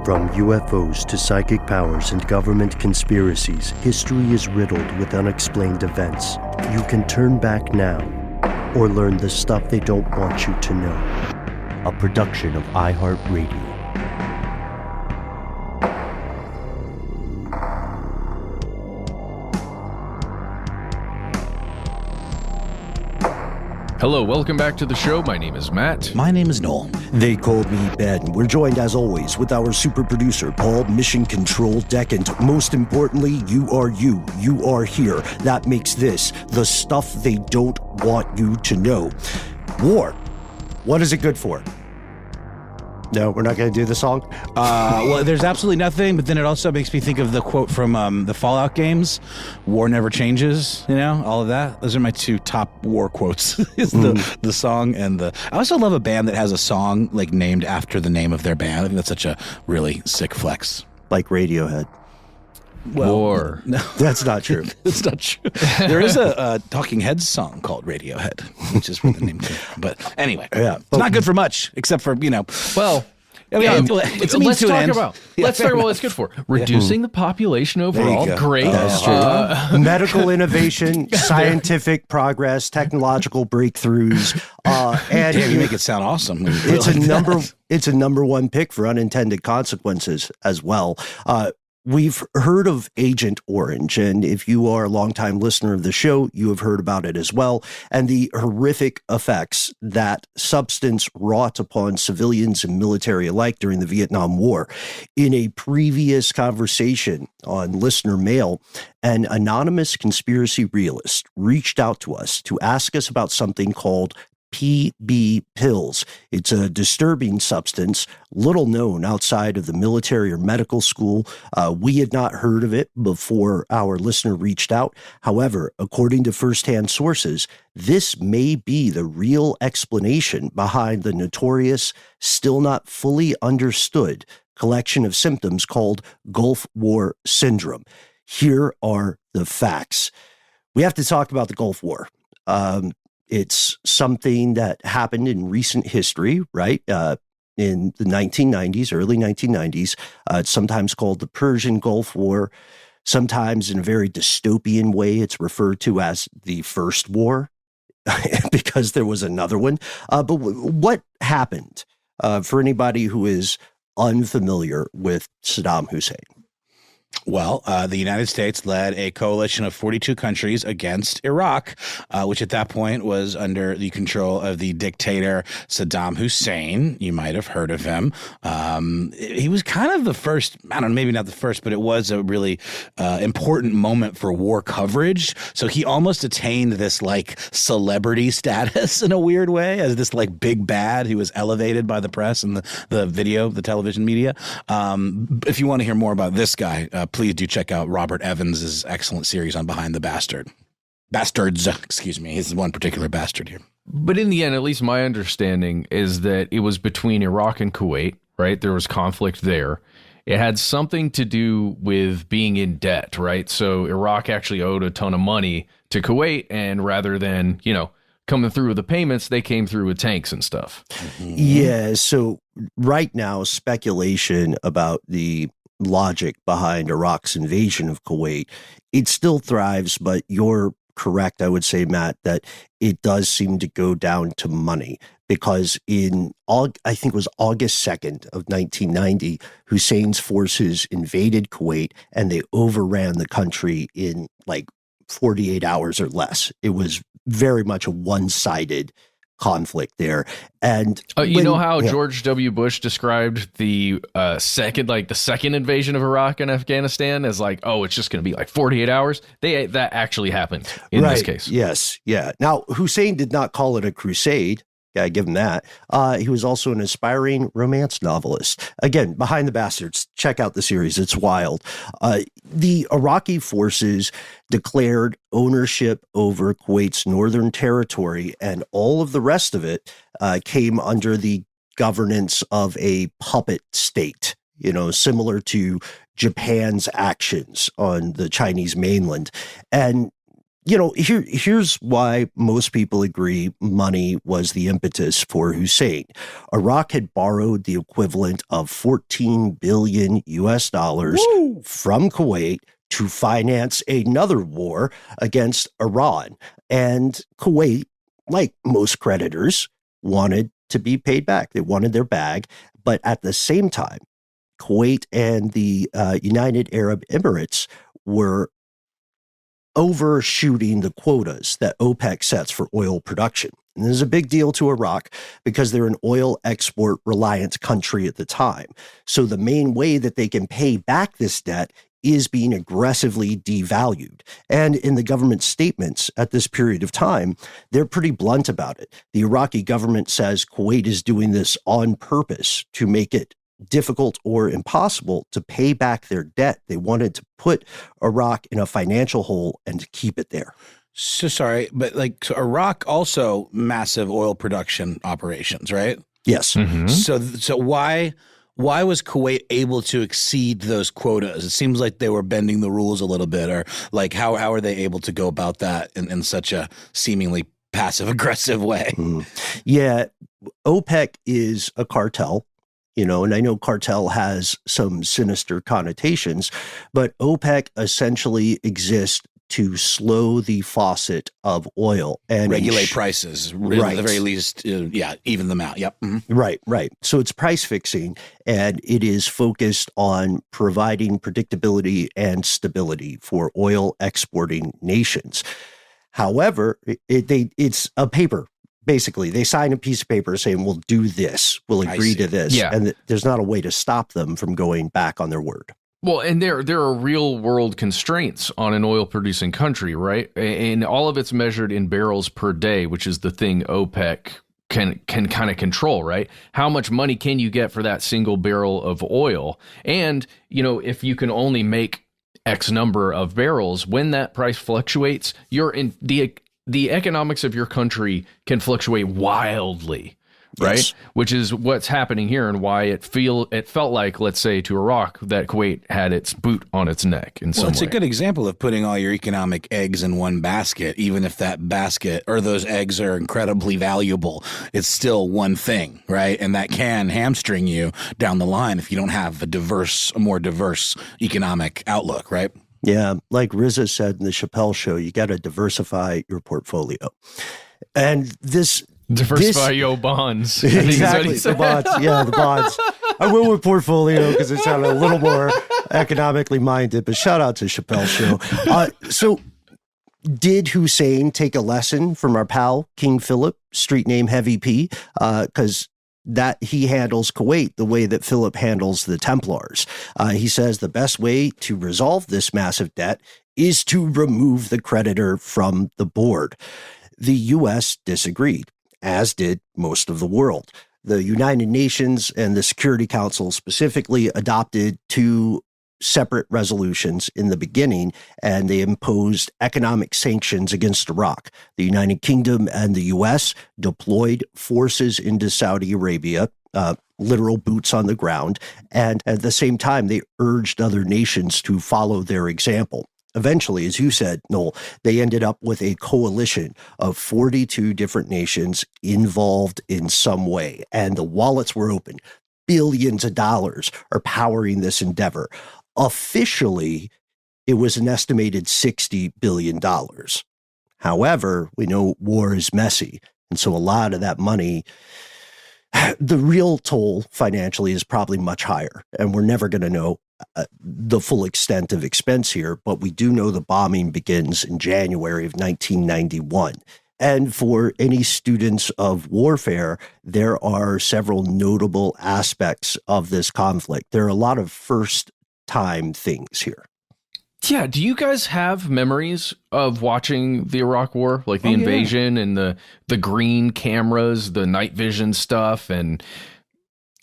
From UFOs to psychic powers and government conspiracies, history is riddled with unexplained events. You can turn back now or learn the stuff they don't want you to know. A production of iHeartRadio. Hello, welcome back to the show. My name is Matt. My name is Noel. They called me Ben. We're joined, as always, with our super producer, Paul Mission Control Decant. Most importantly, you are you. You are here. That makes this the stuff they don't want you to know. War. What is it good for? No, we're not going to do the song? Well, there's absolutely nothing, but then it also makes me think of the quote from the Fallout games, war never changes, you know, all of that. Those are my two top war quotes, is the song and the... I also love a band that has a song, like, named after the name of their band. I think that's such a really sick flex. Like Radiohead. Well, War. No, That's not true. that's not true. There is a Talking Heads song called Radiohead, which is where the name came from. But anyway, Yeah. it's not good for much, except for, you know... Well, I mean, it's a means let's to an talk end. about Yeah, let's fair talk about enough. what it's good for. Reducing the population overall. go. Great. That's true. Medical innovation, scientific progress, technological breakthroughs, and Damn, you make it sound awesome. when you it's realize that. it's a number one pick for unintended consequences as well. We've heard of Agent Orange, and if you are a longtime listener of the show, you have heard about it as well, and the horrific effects that substance wrought upon civilians and military alike during the Vietnam War. In a previous conversation on listener mail, an anonymous conspiracy realist reached out to us to ask us about something called PB pills. It's a disturbing substance, little known outside of the military or medical school. We had not heard of it before our listener reached out. However, according to firsthand sources, this may be the real explanation behind the notorious, still not fully understood collection of symptoms called Gulf War Syndrome. Here are the facts. We have to talk about the Gulf War. It's something that happened in recent history, right? In the 1990s, early 1990s. It's sometimes called the Persian Gulf War. Sometimes in a very dystopian way, it's referred to as the First War because there was another one. But what happened for anybody who is unfamiliar with Saddam Hussein? Well, the United States led a coalition of 42 countries against Iraq, which at that point was under the control of the dictator Saddam Hussein. You might have heard of him. He was kind of the first, I don't know, maybe not the first, but it was a really important moment for war coverage. So he almost attained this like celebrity status in a weird way as this like big bad who was elevated by the press and the television media. If you want to hear more about this guy, please do check out Robert Evans's excellent series on Behind the Bastards. Excuse me. He's one particular bastard here. But in the end, at least my understanding is that it was between Iraq and Kuwait, right? There was conflict there. It had something to do with being in debt, right? So Iraq actually owed a ton of money to Kuwait, and rather than, coming through with the payments, they came through with tanks and stuff. Yeah, so right now, speculation about the logic behind Iraq's invasion of Kuwait, it still thrives, but you're correct, I would say, Matt, that it does seem to go down to money, because I think it was August 2nd of 1990, Hussein's forces invaded Kuwait and they overran the country in like 48 hours or less. It was very much a one-sided conflict there. And know how George W. Bush described the second invasion of Iraq and Afghanistan as like, oh, it's just going to be like 48 hours. That actually happened in this case. Yes. Yeah. Now, Hussein did not call it a crusade. Yeah, I give him that. He was also an aspiring romance novelist. Again, Behind the Bastards. Check out the series. It's wild. The Iraqi forces declared ownership over Kuwait's northern territory, and all of the rest of it came under the governance of a puppet state, similar to Japan's actions on the Chinese mainland. And Here's why most people agree money was the impetus for Hussein. Iraq had borrowed the equivalent of 14 billion US dollars from Kuwait to finance another war against Iran. And Kuwait, like most creditors, wanted to be paid back. They wanted their bag. But at the same time, Kuwait and the United Arab Emirates were overshooting the quotas that OPEC sets for oil production. And this is a big deal to Iraq because they're an oil export reliant country at the time. So the main way that they can pay back this debt is being aggressively devalued. And in the government statements at this period of time, they're pretty blunt about it. The Iraqi government says Kuwait is doing this on purpose to make it difficult or impossible to pay back their debt. They wanted to put Iraq in a financial hole and to keep it there. So sorry, but so Iraq also massive oil production operations, right? Yes. Mm-hmm. So why was Kuwait able to exceed those quotas? It seems like they were bending the rules a little bit, or how are they able to go about that in such a seemingly passive aggressive way? Yeah, OPEC is a cartel. And I know cartel has some sinister connotations, but OPEC essentially exists to slow the faucet of oil and regulate prices, at the very least, even them out. Yep. Mm-hmm. Right. So it's price fixing, and it is focused on providing predictability and stability for oil exporting nations. However, it's a paper. Basically, they sign a piece of paper saying, we'll do this, we'll agree to this. Yeah. And there's not a way to stop them from going back on their word. Well, and there are real world constraints on an oil producing country, right? And all of it's measured in barrels per day, which is the thing OPEC can kind of control, right? How much money can you get for that single barrel of oil? And, if you can only make X number of barrels, when that price fluctuates, you're in the economics of your country can fluctuate wildly, right? Yes. Which is what's happening here, and why it felt like, let's say, to Iraq, that Kuwait had its boot on its neck in some way. It's a good example of putting all your economic eggs in one basket. Even if that basket or those eggs are incredibly valuable, it's still one thing, right? And that can hamstring you down the line if you don't have a more diverse economic outlook, right? Yeah, like RZA said in the Chappelle Show, you got to diversify your portfolio. And diversify your bonds. Exactly, the bonds. Yeah, the bonds. I went with portfolio because it sounded a little more economically minded, but shout out to Chappelle Show. So did Hussein take a lesson from our pal, King Philip, street name Heavy P? Because that he handles Kuwait the way that Philip handles the Templars. He says the best way to resolve this massive debt is to remove the creditor from the board. The U.S. disagreed, as did most of the world. The United Nations and the Security Council specifically adopted two separate resolutions in the beginning, and they imposed economic sanctions against Iraq. The United Kingdom and the U.S. deployed forces into Saudi Arabia, literal boots on the ground, and at the same time, they urged other nations to follow their example. Eventually, as you said, Noel, they ended up with a coalition of 42 different nations involved in some way, and the wallets were open. Billions of dollars are powering this endeavor. Officially, it was an estimated $60 billion. However, we know war is messy. And so a lot of that money, the real toll financially is probably much higher. And we're never going to know the full extent of expense here. But we do know the bombing begins in January of 1991. And for any students of warfare, there are several notable aspects of this conflict. There are a lot of first-time things here. Yeah. Do you guys have memories of watching the Iraq War, like the invasion and the green cameras, the night vision stuff? And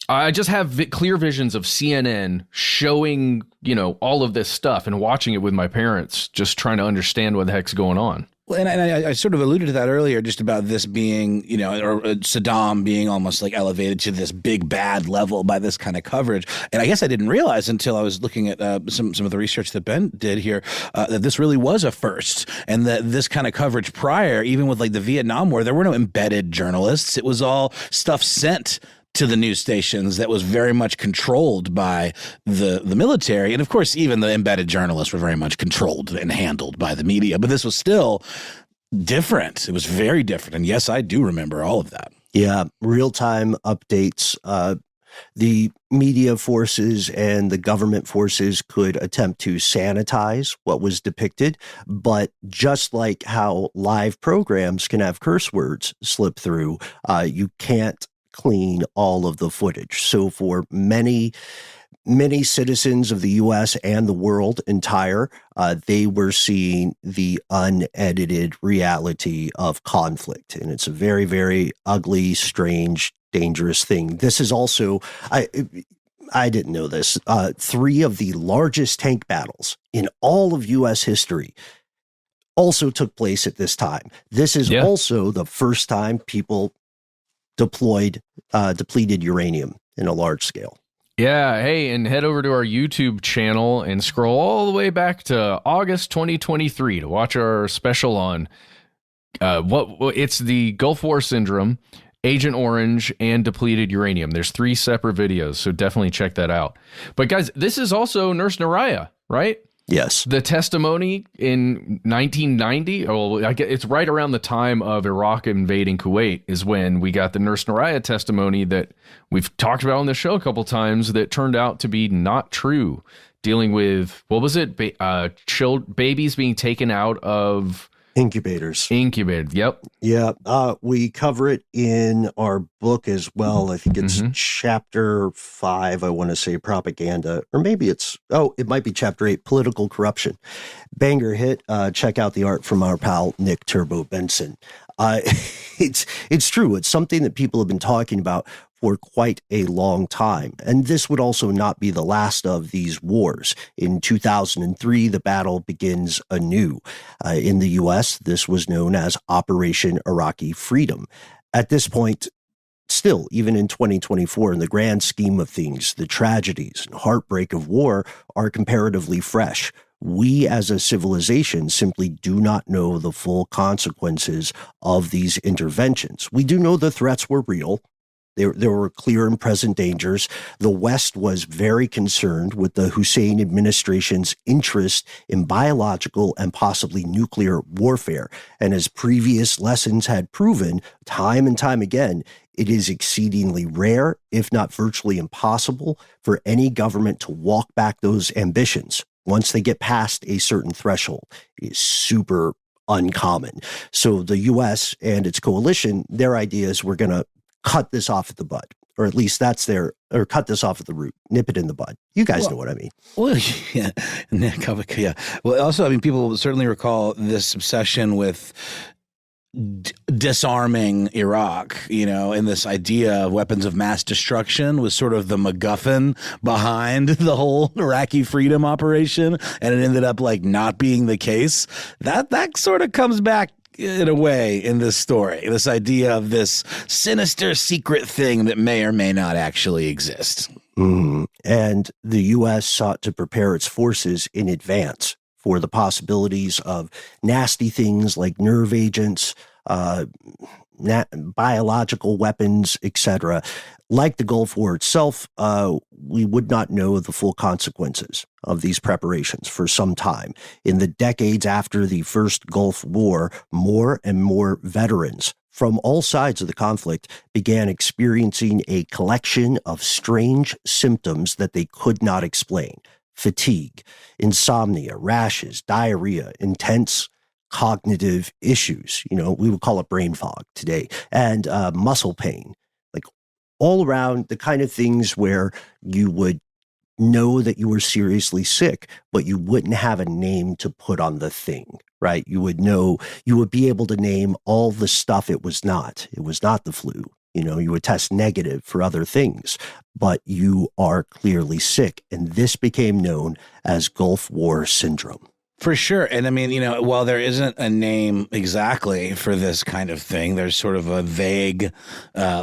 I just have clear visions of CNN showing, all of this stuff and watching it with my parents, just trying to understand what the heck's going on. Well, and I sort of alluded to that earlier, just about this being, or Saddam being almost like elevated to this big bad level by this kind of coverage. And I guess I didn't realize until I was looking at some of the research that Ben did here that this really was a first, and that this kind of coverage prior, even with like the Vietnam War, there were no embedded journalists. It was all stuff sent to the news stations that was very much controlled by the military. And of course, even the embedded journalists were very much controlled and handled by the media. But this was still different. It was very different. And yes, I do remember all of that. Yeah, real-time updates. The media forces and the government forces could attempt to sanitize what was depicted, but just like how live programs can have curse words slip through, you can't clean all of the footage. So for many citizens of the U.S. and the world entire, they were seeing the unedited reality of conflict. And it's a very, very ugly, strange, dangerous thing. This is also, I didn't know this, 3 of the largest tank battles in all of U.S. history also took place at this time. This is also the first time people deployed depleted uranium in a large scale. Yeah, hey, and head over to our YouTube channel and scroll all the way back to August 2023 to watch our special on it's the Gulf War Syndrome, Agent Orange, and depleted uranium. There's 3 separate videos, so definitely check that out. But guys, this is also Nurse Naraya, right? Yes. The testimony in 1990, it's right around the time of Iraq invading Kuwait is when we got the Nurse Naraya testimony that we've talked about on the show a couple times that turned out to be not true, dealing with, what was it? Babies being taken out of incubators. Incubated, yep. Yeah, we cover it in our book as well. I think it's chapter 5, I want to say, propaganda, or maybe it might be chapter 8, political corruption. Banger hit. Check out the art from our pal Nick Turbo Benson. It's true. It's something that people have been talking about for quite a long time. And this would also not be the last of these wars. In 2003, the battle begins anew. In the U.S., this was known as Operation Iraqi Freedom. At this point, still, even in 2024, in the grand scheme of things, the tragedies and heartbreak of war are comparatively fresh. We as a civilization simply do not know the full consequences of these interventions. We do know the threats were real. There were clear and present dangers. The West was very concerned with the Hussein administration's interest in biological and possibly nuclear warfare. And as previous lessons had proven time and time again, it is exceedingly rare, if not virtually impossible, for any government to walk back those ambitions. Once they get past a certain threshold, it is super uncommon. So the U.S. and its coalition, their idea is we're going to cut this off at the bud, or at least or cut this off at the root, nip it in the bud. You guys know what I mean. Well, yeah. Well, also, I mean, people certainly recall this obsession with disarming Iraq, and this idea of weapons of mass destruction was sort of the MacGuffin behind the whole Iraqi freedom operation. And it ended up like not being the case. That sort of comes back in a way in this story, this idea of this sinister secret thing that may or may not actually exist. And the U.S. sought to prepare its forces in advance for the possibilities of nasty things like nerve agents, biological weapons, etc. Like the Gulf War itself, we would not know the full consequences of these preparations for some time. In the decades after the first Gulf War, more and more veterans from all sides of the conflict began experiencing a collection of strange symptoms that they could not explain. Fatigue, insomnia, rashes, diarrhea, intense cognitive issues. We would call it brain fog today, and muscle pain, like all around the kind of things where you would know that you were seriously sick, but you wouldn't have a name to put on the thing, right? You would be able to name all the stuff it was not. It was not the flu. You would test negative for other things, but you are clearly sick. And this became known as Gulf War Syndrome. For sure. And I mean, while there isn't a name exactly for this kind of thing, there's sort of a vague,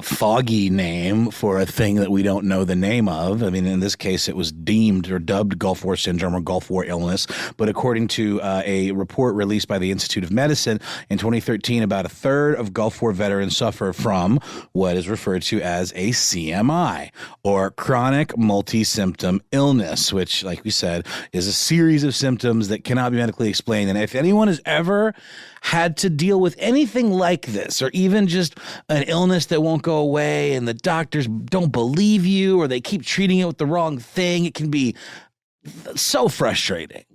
foggy name for a thing that we don't know the name of. I mean, in this case, it was deemed or dubbed Gulf War syndrome or Gulf War illness. But according to a report released by the Institute of Medicine in 2013, about a third of Gulf War veterans suffer from what is referred to as a CMI, or chronic multi-symptom illness, which, like we said, is a series of symptoms that cannot be medically explained. And if anyone has ever had to deal with anything like this, or even just an illness that won't go away and the doctors don't believe you, or they keep treating it with the wrong thing, it can be so frustrating,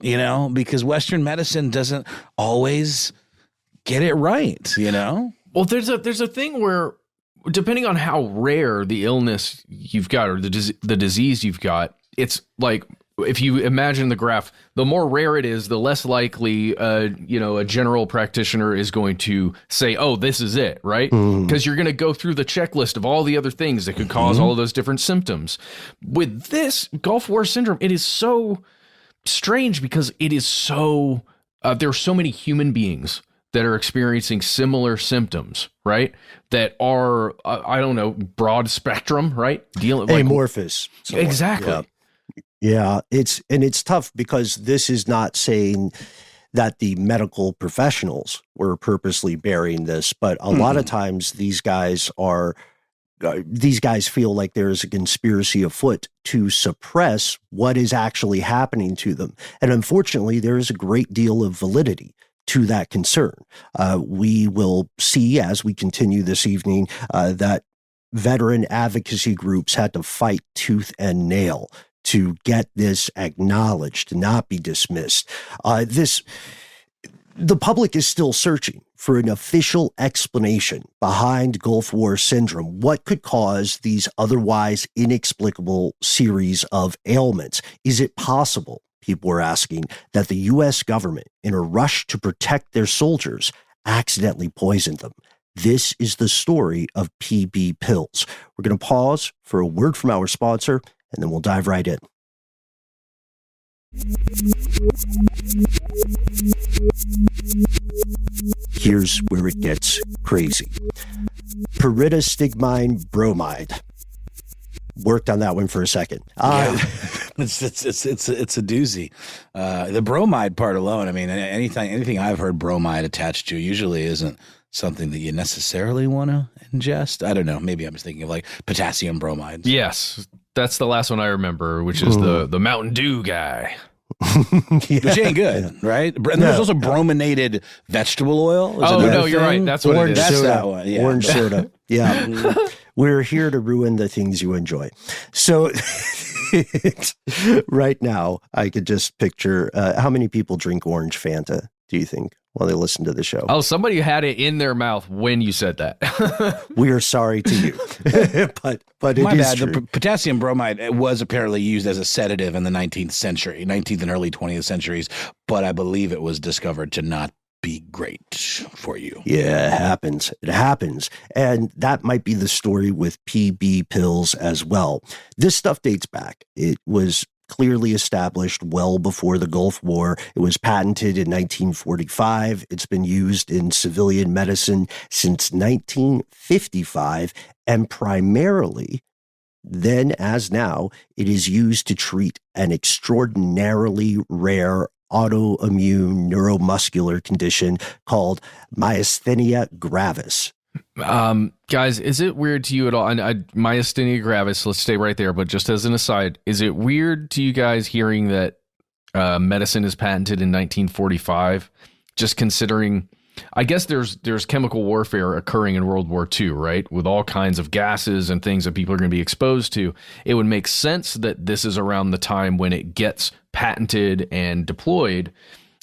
because Western medicine doesn't always get it right, Well, there's a thing where, depending on how rare the illness you've got or the disease you've got, it's like, if you imagine the graph, the more rare it is, the less likely, a general practitioner is going to say, oh, this is it, right? Because you're going to go through the checklist of all the other things that could cause all of those different symptoms. With this Gulf War syndrome, it is so strange because it is so, there are so many human beings that are experiencing similar symptoms, right? That are, I don't know, broad spectrum, right? Amorphous. Exactly. Yeah. Yeah, it's tough because this is not saying that the medical professionals were purposely burying this, but a lot of times these guys feel like there is a conspiracy afoot to suppress what is actually happening to them. And unfortunately, there is a great deal of validity to that concern. We will see as we continue this evening that veteran advocacy groups had to fight tooth and nail to get this acknowledged, to not be dismissed. The public is still searching for an official explanation behind Gulf War syndrome. What could cause these otherwise inexplicable series of ailments? Is it possible, people were asking, that the U.S. government, in a rush to protect their soldiers, accidentally poisoned them? This is the story of PB pills. We're going to pause for a word from our sponsor, and then we'll dive right in. Here's where it gets crazy. Pyridostigmine bromide. Worked on that one for a second. It's a doozy. The bromide part alone, I mean, anything I've heard bromide attached to usually isn't something that you necessarily want to ingest. I don't know. Maybe I'm just thinking of like potassium bromide. Yes, that's the last one I remember, which is the Mountain Dew guy. Which ain't good, right? And there's also brominated vegetable oil. You're right. That's what it is. That's that one. Yeah. Orange soda. Yeah. We're here to ruin the things you enjoy. So right now, I could just picture how many people drink orange Fanta, do you think, while they listen to the show? Oh, somebody had it in their mouth when you said that. We are sorry to you. but it My is bad. true. The potassium bromide was apparently used as a sedative in the 19th and early 20th centuries, but I believe it was discovered to not be great for you. Yeah, it happens. It happens. And that might be the story with PB pills as well. This stuff dates back. It was clearly established well before the Gulf War. It was patented in 1945. It's been used in civilian medicine since 1955. And primarily, then as now, it is used to treat an extraordinarily rare autoimmune neuromuscular condition called myasthenia gravis. Guys, is it weird to you at all? And myasthenia gravis, let's stay right there. But just as an aside, is it weird to you guys hearing that medicine is patented in 1945? Just considering, I guess there's chemical warfare occurring in World War II, right? With all kinds of gases and things that people are going to be exposed to. It would make sense that this is around the time when it gets patented and deployed.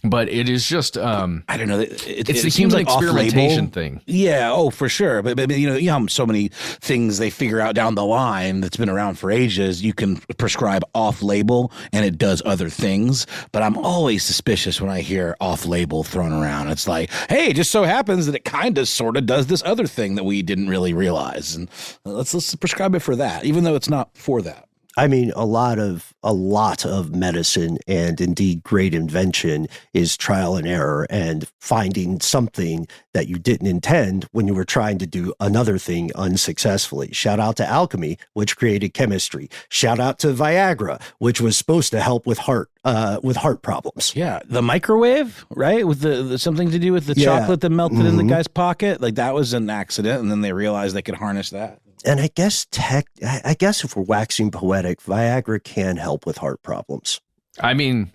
But it is just, I don't know. It's the human experimentation thing. Yeah. Oh, for sure. But you know, so many things they figure out down the line that's been around for ages. You can prescribe off-label, and it does other things. But I'm always suspicious when I hear off-label thrown around. It's like, hey, it just so happens that it kind of, sort of does this other thing that we didn't really realize, and let's prescribe it for that, even though it's not for that. I mean, a lot of medicine and indeed great invention is trial and error and finding something that you didn't intend when you were trying to do another thing unsuccessfully. Shout out to alchemy, which created chemistry. Shout out to Viagra, which was supposed to help with heart problems. Yeah, the microwave, right? With the something to do with the chocolate that melted in the guy's pocket. Like that was an accident, and then they realized they could harness that. And I guess if we're waxing poetic, Viagra can help with heart problems. I mean,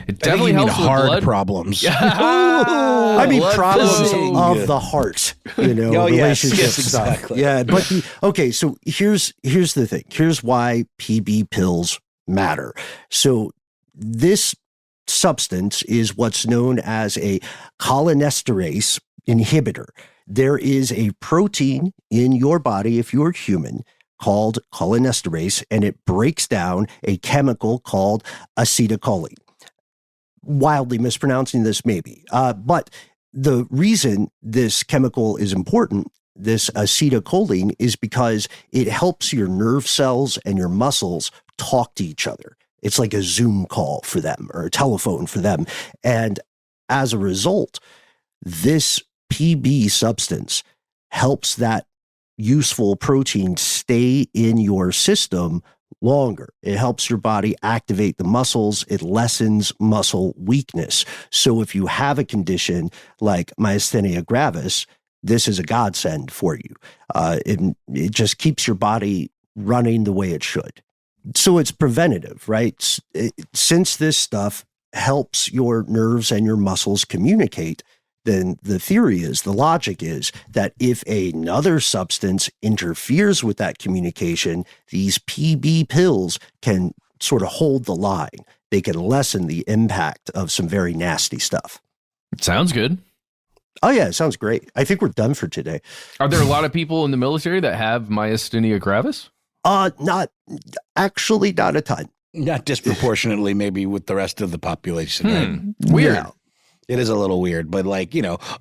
it definitely helps with hard blood problems. I mean, problems flow. of the heart, relationship stuff. Exactly. Yeah, but so here's the thing. Here's why PB pills matter. So this substance is what's known as a cholinesterase inhibitor. There is a protein in your body, if you're human, called cholinesterase, and it breaks down a chemical called acetylcholine. Wildly mispronouncing this, maybe. But the reason this chemical is important, this acetylcholine, is because it helps your nerve cells and your muscles talk to each other. It's like a Zoom call for them or a telephone for them. And as a result, this PB substance helps that useful protein stay in your system longer. It helps your body activate the muscles. It lessens muscle weakness. So if you have a condition like myasthenia gravis, this is a godsend for you. It just keeps your body running the way it should. So it's preventative, right? Since this stuff helps your nerves and your muscles communicate, then the logic is that if another substance interferes with that communication, these PB pills can sort of hold the line. They can lessen the impact of some very nasty stuff. Sounds good. Oh, yeah, it sounds great. I think we're done for today. Are there a lot of people in the military that have myasthenia gravis? Not a ton. Not disproportionately, maybe with the rest of the population. Right? Weird. Yeah. It is a little weird, but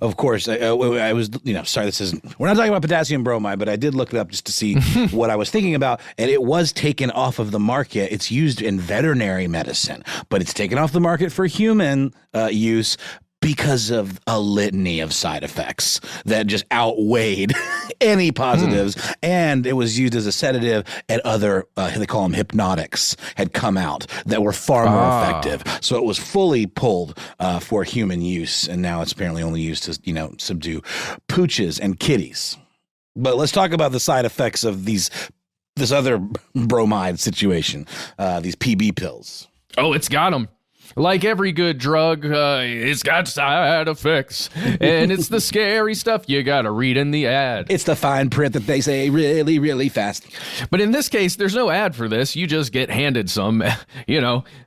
of course, I was, sorry, we're not talking about potassium bromide, but I did look it up just to see what I was thinking about. And it was taken off of the market. It's used in veterinary medicine, but it's taken off the market for human use because of a litany of side effects that just outweighed any positives. And it was used as a sedative, and other, they call them hypnotics, had come out that were far more effective. So it was fully pulled for human use. And now it's apparently only used to, subdue pooches and kitties. But let's talk about the side effects of this other bromide situation, these PB pills. Oh, it's got them. Like every good drug, it's got side effects, and it's the scary stuff you gotta read in the ad. It's the fine print that they say really, really fast. But in this case, there's no ad for this. You just get handed some,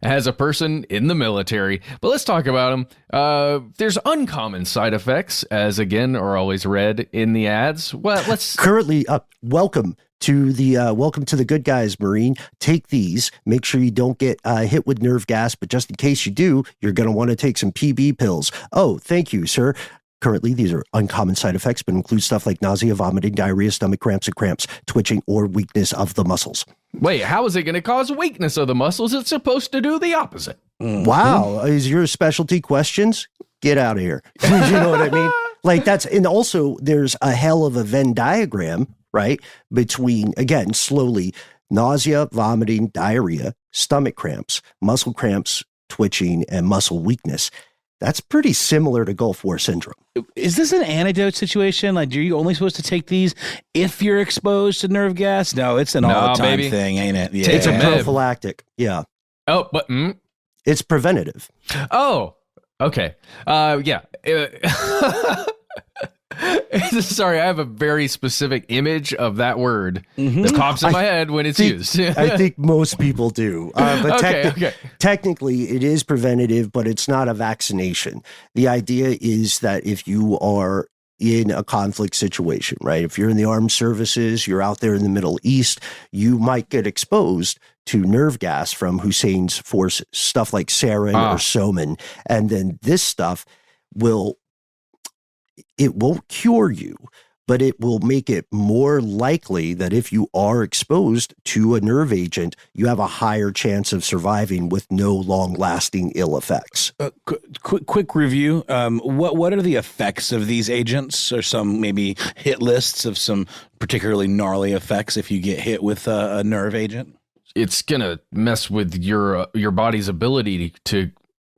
as a person in the military. But let's talk about them. There's uncommon side effects, as again are always read in the ads. Well, let's currently welcome to the good guys, Marine. Take these. Make sure you don't get hit with nerve gas, but just in case you do, you're going to want to take some PB pills. Oh, thank you, sir. Currently, these are uncommon side effects, but include stuff like nausea, vomiting, diarrhea, stomach cramps, and cramps, twitching, or weakness of the muscles. Wait, how is it going to cause weakness of the muscles? It's supposed to do the opposite. Wow. Is your specialty questions? Get out of here. You know what I mean? Like and also there's a hell of a Venn diagram, right? Between, again, slowly, nausea, vomiting, diarrhea, stomach cramps, muscle cramps, twitching, and muscle weakness. That's pretty similar to Gulf War syndrome. Is this an antidote situation? Like, are you only supposed to take these if you're exposed to nerve gas? No, it's an all-the-time thing, ain't it? Yeah. It's a prophylactic. Yeah. Oh, but it's preventative. Oh, okay. Yeah. Sorry, I have a very specific image of that word that pops in my head when it's used. I think most people do. But okay. Technically, it is preventative, but it's not a vaccination. The idea is that if you are in a conflict situation, right? If you're in the armed services, you're out there in the Middle East, you might get exposed to nerve gas from Hussein's forces, stuff like sarin or soman. And then this stuff won't cure you, but it will make it more likely that if you are exposed to a nerve agent, you have a higher chance of surviving with no long-lasting ill effects. Quick review. What are the effects of these agents, or some maybe hit lists of some particularly gnarly effects if you get hit with a nerve agent? It's gonna mess with your body's ability to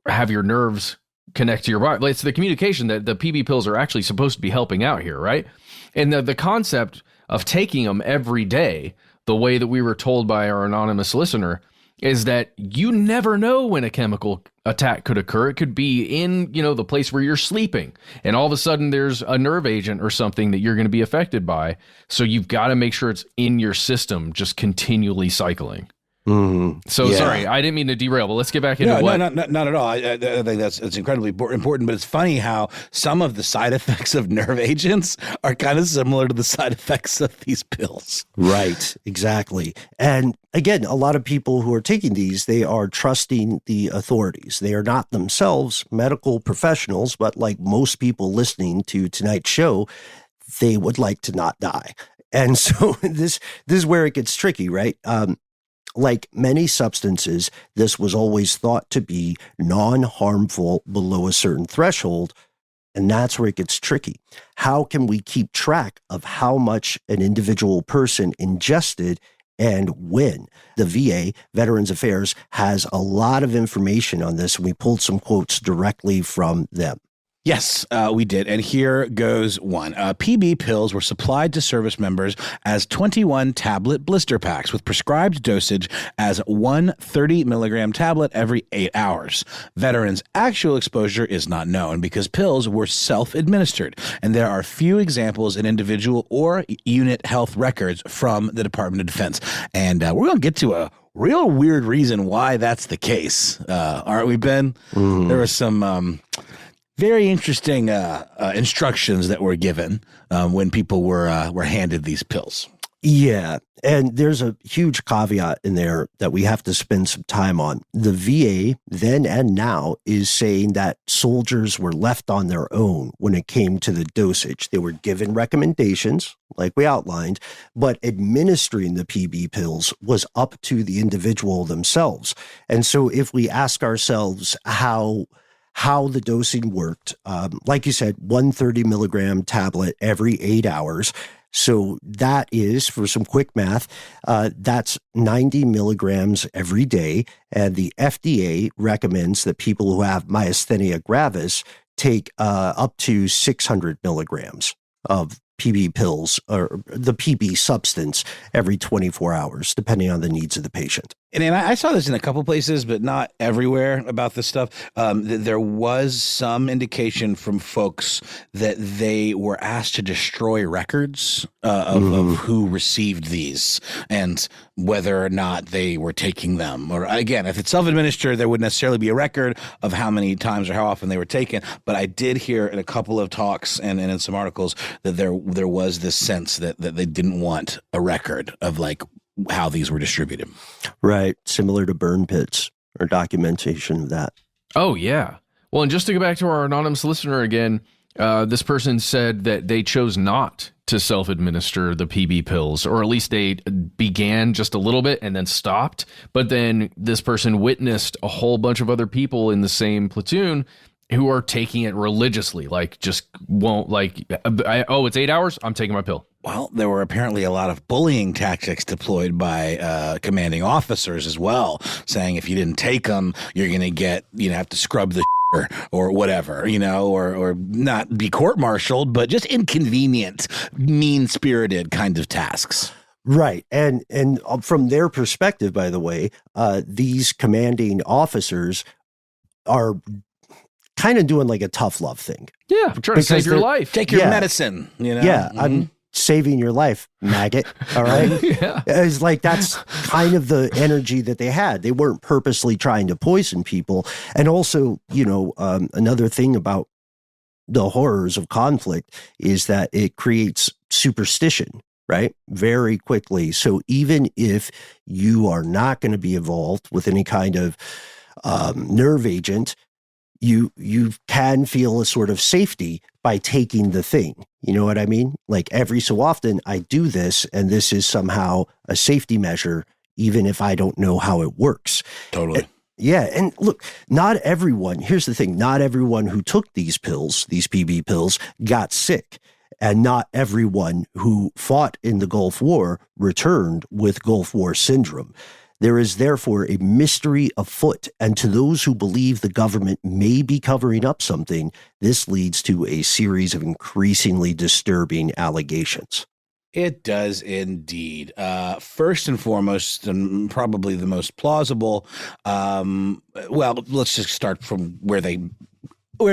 have your nerves connect to your body. It's the communication that the PB pills are actually supposed to be helping out here, right? And the concept of taking them every day, the way that we were told by our anonymous listener, is that you never know when a chemical attack could occur. It could be in, the place where you're sleeping, and all of a sudden there's a nerve agent or something that you're going to be affected by. So you've got to make sure it's in your system, just continually cycling. So sorry, I didn't mean to derail, but let's get back into what. No, not at all. I think that's incredibly important, but it's funny how some of the side effects of nerve agents are kind of similar to the side effects of these pills. Right, exactly. And again, a lot of people who are taking these, they are trusting the authorities. They are not themselves medical professionals, but like most people listening to tonight's show, they would like to not die. And so this is where it gets tricky, right? Like many substances, this was always thought to be non-harmful below a certain threshold, and that's where it gets tricky. How can we keep track of how much an individual person ingested and when? The VA, Veterans Affairs, has a lot of information on this, and we pulled some quotes directly from them. Yes, we did. And here goes one. PB pills were supplied to service members as 21 tablet blister packs with prescribed dosage as one 30-milligram tablet every 8 hours. Veterans' actual exposure is not known because pills were self-administered, and there are few examples in individual or unit health records from the Department of Defense. And we're going to get to a real weird reason why that's the case. Aren't we, Ben? Mm-hmm. There was some very interesting instructions that were given when people were handed these pills. Yeah, and there's a huge caveat in there that we have to spend some time on. The VA then and now is saying that soldiers were left on their own when it came to the dosage. They were given recommendations, like we outlined, but administering the PB pills was up to the individual themselves. And so if we ask ourselves how the dosing worked, like you said, 130-milligram tablet every 8 hours. So that is, for some quick math, that's 90 milligrams every day. And the FDA recommends that people who have myasthenia gravis take up to 600 milligrams of PB pills or the PB substance every 24 hours, depending on the needs of the patient. And I saw this in a couple places, but not everywhere about this stuff. There was some indication from folks that they were asked to destroy records of who received these and whether or not they were taking them. Or again, if it's self-administered, there wouldn't necessarily be a record of how many times or how often they were taken. But I did hear in a couple of talks and in some articles that there was this sense that they didn't want a record of like how these were distributed. Right. Similar to burn pits or documentation of that. Oh, yeah. Well, and just to go back to our anonymous listener again, this person said that they chose not to self-administer the PB pills, or at least they began just a little bit and then stopped. But then this person witnessed a whole bunch of other people in the same platoon who are taking it religiously, like just won't it's 8 hours, I'm taking my pill. Well, there were apparently a lot of bullying tactics deployed by commanding officers as well, saying if you didn't take them, you're going to get, have to scrub the or whatever, or not be court-martialed, but just inconvenient, mean-spirited kind of tasks. Right. And from their perspective, by the way, these commanding officers are kind of doing like a tough love thing. Yeah, trying to save your life. Take your medicine, Yeah, I'm saving your life, maggot. All right? Yeah. It's like that's kind of the energy that they had. They weren't purposely trying to poison people. And also, another thing about the horrors of conflict is that it creates superstition, right? Very quickly. So even if you are not going to be involved with any kind of nerve agent, you can feel a sort of safety by taking the thing. You know what I mean? Like every so often I do this, and this is somehow a safety measure, even if I don't know how it works. Totally. Yeah. And look, not everyone, here's the thing, not everyone who took these pills, these PB pills, got sick. And not everyone who fought in the Gulf War returned with Gulf War syndrome. There is therefore a mystery afoot, and to those who believe the government may be covering up something, this leads to a series of increasingly disturbing allegations. It does indeed. First and foremost, and probably the most plausible, well, let's just start from where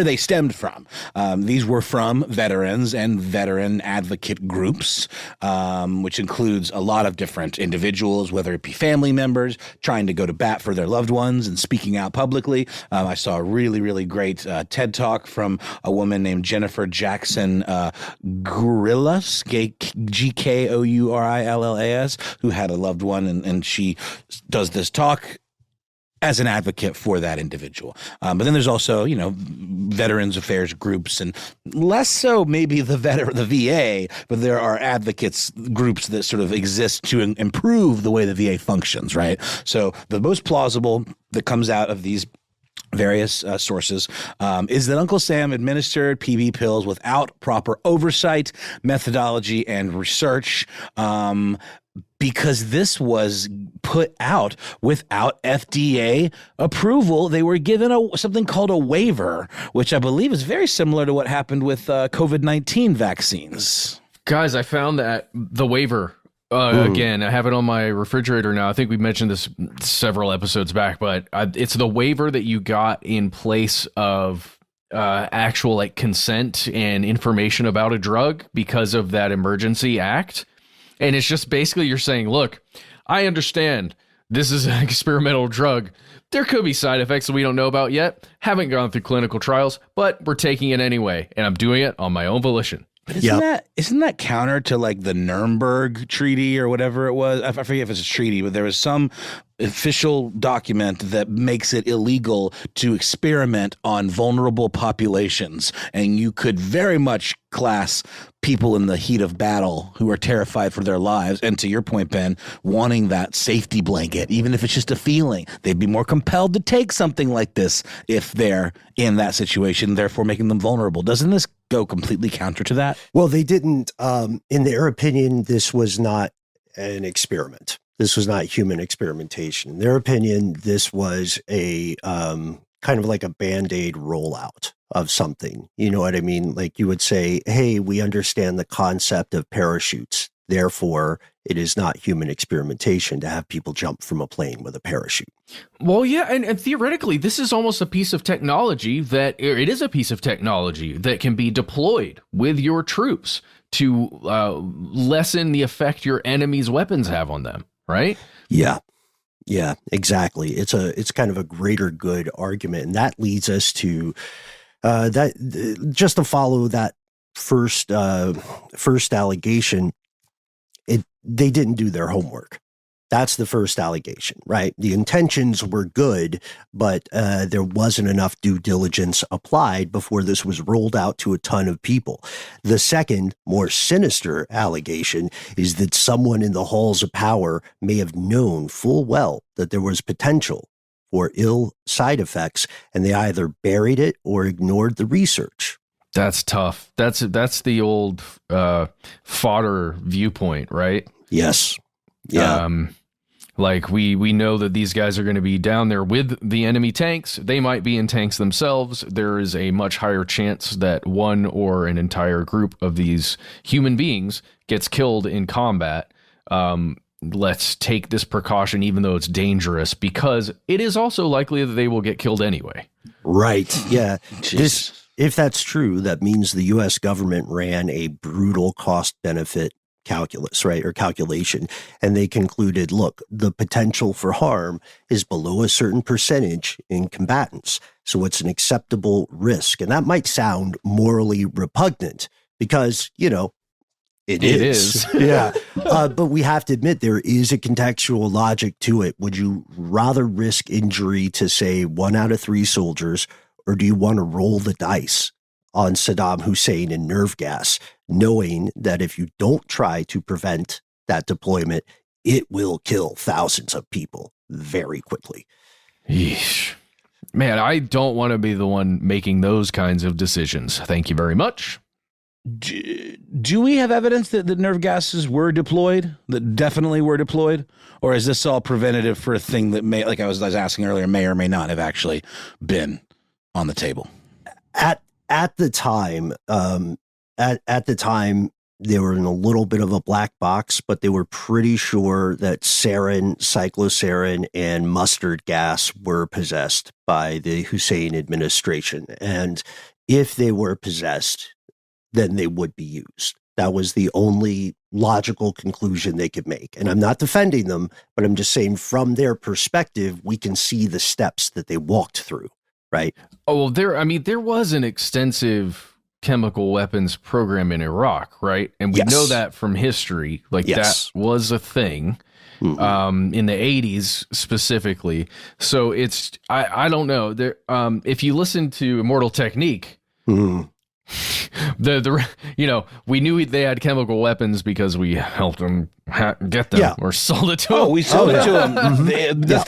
they stemmed from. These were from veterans and veteran advocate groups, which includes a lot of different individuals, whether it be family members trying to go to bat for their loved ones and speaking out publicly. I saw a really, really great TED Talk from a woman named Jennifer Jackson Gourillas, Gkourillas, who had a loved one, and she does this talk as an advocate for that individual. But then there's also, veterans affairs groups, and less so maybe the VA, but there are advocates groups that sort of exist to improve the way the VA functions, right? So the most plausible that comes out of these various sources is that Uncle Sam administered PB pills without proper oversight, methodology, and research, because this was put out without FDA approval. They were given something called a waiver, which I believe is very similar to what happened with COVID-19 vaccines. Guys, I found that the waiver, again, I have it on my refrigerator now. I think we mentioned this several episodes back, but it's the waiver that you got in place of actual consent and information about a drug because of that emergency act. And it's just basically you're saying, look, I understand this is an experimental drug. There could be side effects that we don't know about yet. Haven't gone through clinical trials, but we're taking it anyway. And I'm doing it on my own volition. But isn't that counter to the Nuremberg Treaty or whatever it was? I forget if it's a treaty, but there was some official document that makes it illegal to experiment on vulnerable populations. And you could very much class people in the heat of battle who are terrified for their lives. And to your point, Ben, wanting that safety blanket, even if it's just a feeling, they'd be more compelled to take something like this if they're in that situation, therefore making them vulnerable. Doesn't this go completely counter to that? Well, they didn't, in their opinion, this was not an experiment. This was not human experimentation. In their opinion, this was a kind of like a Band-Aid rollout of something. You know what I mean? Like you would say, hey, we understand the concept of parachutes. Therefore, it is not human experimentation to have people jump from a plane with a parachute. Well, yeah, and theoretically, this is almost a piece of technology that can be deployed with your troops to lessen the effect your enemy's weapons have on them, right? Yeah, exactly. It's kind of a greater good argument, and that leads us to just to follow that first allegation. They didn't do their homework. That's the first allegation, right? The intentions were good, but there wasn't enough due diligence applied before this was rolled out to a ton of people. The second, more sinister allegation is that someone in the halls of power may have known full well that there was potential for ill side effects, and they either buried it or ignored the research. That's tough. That's the old fodder viewpoint, right? Yes. Yeah. We know that these guys are going to be down there with the enemy tanks. They might be in tanks themselves. There is a much higher chance that one or an entire group of these human beings gets killed in combat. Let's take this precaution, even though it's dangerous, because it is also likely that they will get killed anyway. Right. Yeah. If that's true, that means the U.S. government ran a brutal cost-benefit calculus, right, or calculation, and they concluded, look, the potential for harm is below a certain percentage in combatants, so it's an acceptable risk. And that might sound morally repugnant because, it is. Yeah. But we have to admit there is a contextual logic to it. Would you rather risk injury to, say, 1 out of 3 soldiers, or do you want to roll the dice on Saddam Hussein and nerve gas, knowing that if you don't try to prevent that deployment, it will kill thousands of people very quickly. Yeesh. Man, I don't want to be the one making those kinds of decisions. Thank you very much. Do we have evidence that the nerve gases were deployed, that definitely were deployed? Or is this all preventative for a thing that may, like I was asking earlier, may or may not have actually been on the table? At the time, they were in a little bit of a black box, but they were pretty sure that sarin, cyclosarin, and mustard gas were possessed by the Hussein administration. And if they were possessed, then they would be used. That was the only logical conclusion they could make. And I'm not defending them, but I'm just saying from their perspective, we can see the steps that they walked through, right? Oh, well, there was an extensive chemical weapons program in Iraq, right? And we know that from history, that was a thing in the 80s specifically. So it's, I don't know. There, if you listen to Immortal Technique, we knew they had chemical weapons because we helped them get them or sold it to them. Oh, we sold it to them.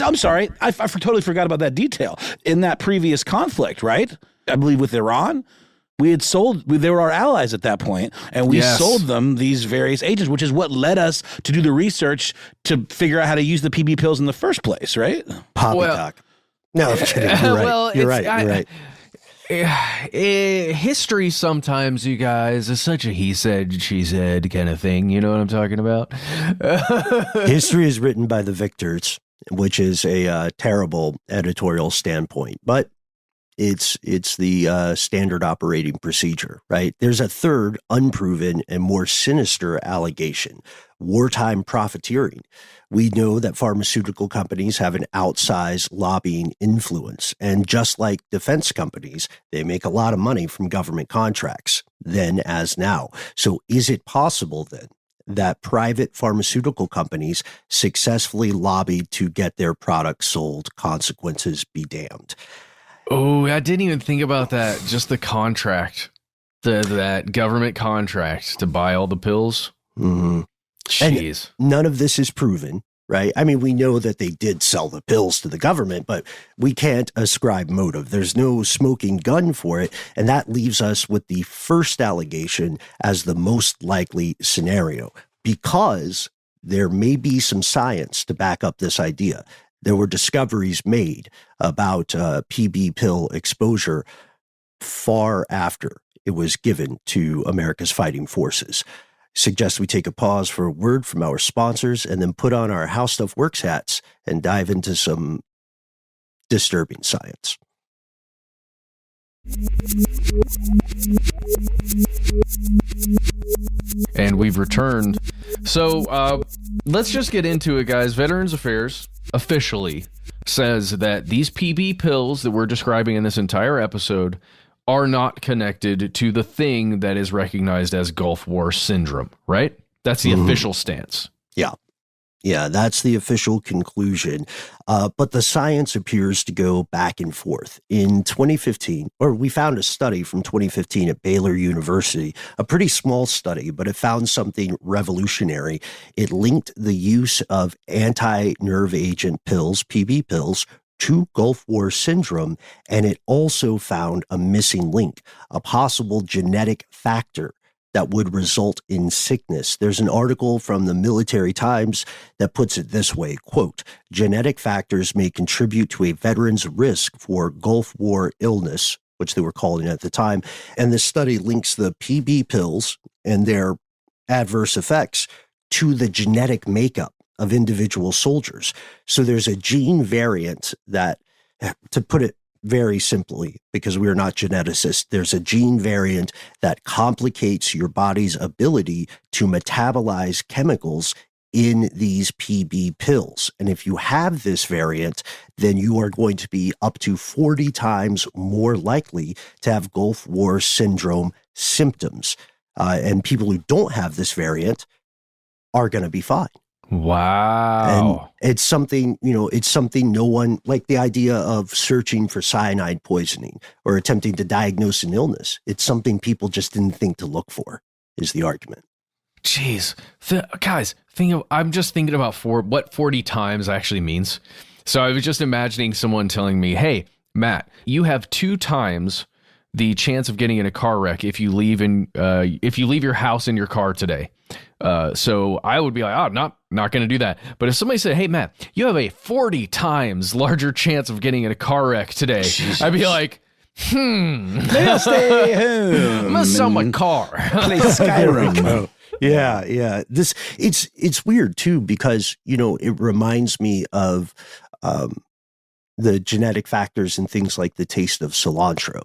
I'm sorry. I totally forgot about that detail. In that previous conflict, right? I believe with Iran, they were our allies at that point, and we sold them these various agents, which is what led us to do the research to figure out how to use the PB pills in the first place, right? Poppycock. No, I'm kidding. You're right. History sometimes, you guys, is such a he said, she said kind of thing. You know what I'm talking about? History is written by the victors, which is a terrible editorial standpoint, but it's the standard operating procedure, right? There's a third unproven and more sinister allegation: wartime profiteering. We know that pharmaceutical companies have an outsized lobbying influence, and just like defense companies, they make a lot of money from government contracts, then as now. So is it possible then that private pharmaceutical companies successfully lobbied to get their products sold? Consequences be damned. Oh, I didn't even think about that. Just the contract, that government contract to buy all the pills. Mm-hmm. Jeez. And none of this is proven, right? I mean, we know that they did sell the pills to the government, but we can't ascribe motive. There's no smoking gun for it. And that leaves us with the first allegation as the most likely scenario, because there may be some science to back up this idea. There were discoveries made about PB pill exposure far after it was given to America's fighting forces. Suggest we take a pause for a word from our sponsors and then put on our How Stuff Works hats and dive into some disturbing science. And we've returned. So let's just get into it, guys. Veterans Affairs officially says that these PB pills that we're describing in this entire episode are not connected to the thing that is recognized as Gulf War syndrome, right? That's the official stance. Yeah, that's the official conclusion. But the science appears to go back and forth. In 2015, or we found a study from 2015 at Baylor University, a pretty small study, but it found something revolutionary. It linked the use of anti-nerve agent pills, PB pills, to Gulf War syndrome, and it also found a missing link, a possible genetic factor that would result in sickness. There's an article from the Military Times that puts it this way, quote, "Genetic factors may contribute to a veteran's risk for Gulf War illness," which they were calling it at the time. And this study links the PB pills and their adverse effects to the genetic makeup of individual soldiers. So there's a gene variant that, to put it very simply, because we are not geneticists, there's a gene variant that complicates your body's ability to metabolize chemicals in these PB pills. And if you have this variant, then you are going to be up to 40 times more likely to have Gulf War syndrome symptoms. And people who don't have this variant are going to be fine. Wow. And it's something, it's something no one, like the idea of searching for cyanide poisoning or attempting to diagnose an illness. It's something people just didn't think to look for, is the argument. Jeez. Guys, I'm just thinking about what 40 times actually means. So I was just imagining someone telling me, hey, Matt, you have 2 times the chance of getting in a car wreck if you leave your house in your car today. So I would be like, not going to do that. But if somebody said, hey, Matt, you have a 40 times larger chance of getting in a car wreck today, Jesus. I'd be like, maybe I'll stay home. I'm going to sell my car. Play Skyrim. Yeah. It's weird too, because, it reminds me of the genetic factors and things like the taste of cilantro.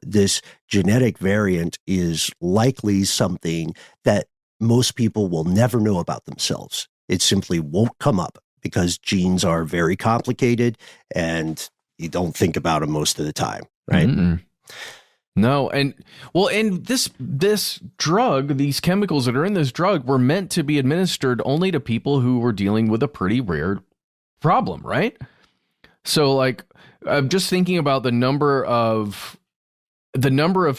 This genetic variant is likely something that most people will never know about themselves. It simply won't come up because genes are very complicated and you don't think about them most of the time, right? Mm-mm. No. And this drug, these chemicals that are in this drug were meant to be administered only to people who were dealing with a pretty rare problem, right? So like, I'm just thinking about the number of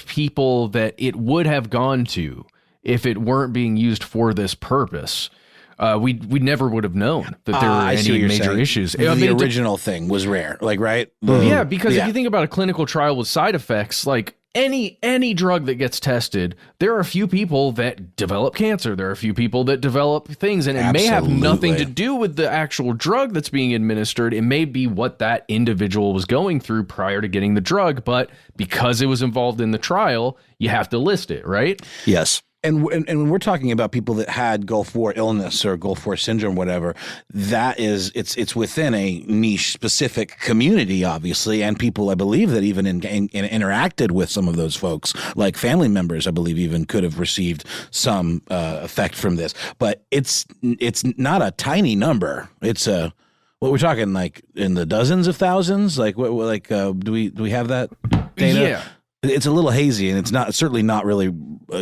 people that it would have gone to if it weren't being used for this purpose. We never would have known that there were any major issues. The original thing was rare, like, right? Yeah, because if you think about a clinical trial with side effects, like any drug that gets tested, there are a few people that develop cancer. There are a few people that develop things, and it may have nothing to do with the actual drug that's being administered. It may be what that individual was going through prior to getting the drug, but because it was involved in the trial, you have to list it, right? Yes. And when we're talking about people that had Gulf War illness or Gulf War syndrome, whatever, it's within a niche specific community, obviously, and people, I believe, that even interacted with some of those folks, like family members, I believe, even could have received some effect from this. But it's not a tiny number. It's what we're talking, like in the dozens of thousands. Like do we have that data? Yeah. It's a little hazy, and it's certainly not really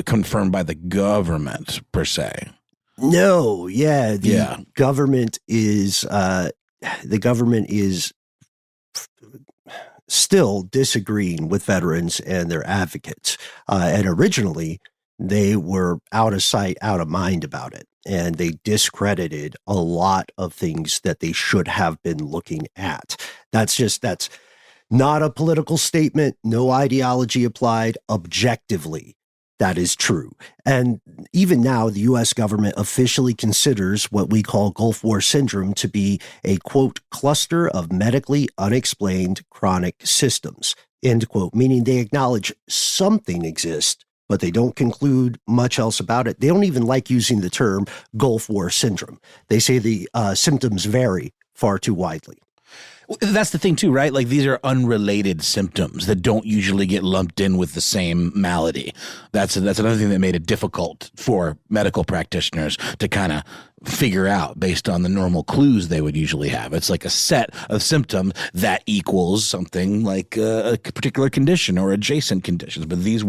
confirmed by the government per se. No, yeah, the government is still disagreeing with veterans and their advocates. And originally, they were out of sight, out of mind about it, and they discredited a lot of things that they should have been looking at. That's not a political statement, no ideology applied. Objectively, that is true. And even now, the U.S. government officially considers what we call Gulf War syndrome to be a, quote, cluster of medically unexplained chronic systems, end quote, meaning they acknowledge something exists, but they don't conclude much else about it. They don't even like using the term Gulf War syndrome. They say the symptoms vary far too widely. That's the thing too, right? Like these are unrelated symptoms that don't usually get lumped in with the same malady. That's another thing that made it difficult for medical practitioners to kind of figure out based on the normal clues they would usually have. It's like a set of symptoms that equals something like a particular condition or adjacent conditions. But it